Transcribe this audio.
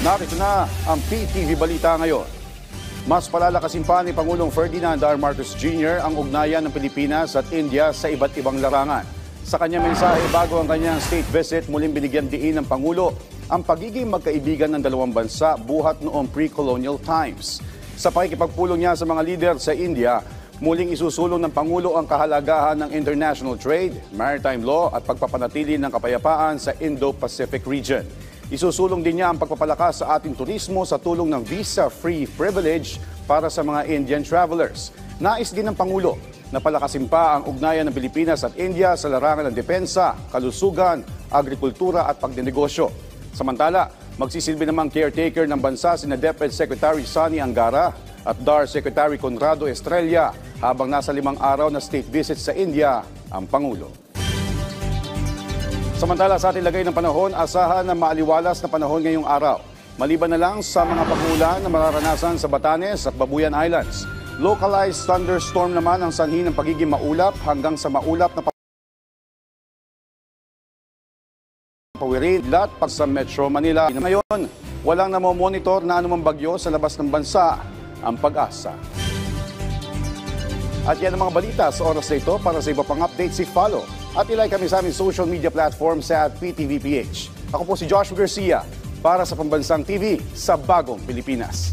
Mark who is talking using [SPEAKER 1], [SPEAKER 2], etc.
[SPEAKER 1] Narito na ang PTV Balita ngayon. Mas palalakasin pa ni Pangulong Ferdinand R. Marcos Jr. ang ugnayan ng Pilipinas at India sa iba't ibang larangan. Sa kanyang mensahe bago ang kanyang state visit, muling binigyan diin ng Pangulo ang pagiging magkaibigan ng dalawang bansa buhat noong pre-colonial times. Sa pakikipagpulong niya sa mga lider sa India, muling isusulong ng Pangulo ang kahalagahan ng international trade, maritime law at pagpapanatili ng kapayapaan sa Indo-Pacific region. Isusulong din niya ang pagpapalakas sa ating turismo sa tulong ng visa-free privilege para sa mga Indian travelers. Nais din ng Pangulo na palakasin pa ang ugnayan ng Pilipinas at India sa larangan ng depensa, kalusugan, agrikultura at pagdinegosyo. Samantala, magsisilbi namang caretaker ng bansa sina DepEd Secretary Sonny Angara at DAR Secretary Conrado Estrella habang nasa 5 araw na state visit sa India ang Pangulo. Samantala sa ating lagay ng panahon, asahan na maaliwalas na panahon ngayong araw. Maliban na lang sa mga pag-uulan na mararanasan sa Batanes at Babuyan Islands. Localized thunderstorm naman ang sanhi ng pagiging maulap hanggang sa maulap na pawirin lat pag sa Metro Manila. Ngayon, walang namomonitor na anumang bagyo sa labas ng bansa, ang Pag-asa. At yan ang mga balita sa oras na ito. Para sa iba pang updates, i-follow at ilike kami sa aming social media platform sa @PTVPH. Ako po si Joshua Garcia para sa Pambansang TV sa Bagong Pilipinas.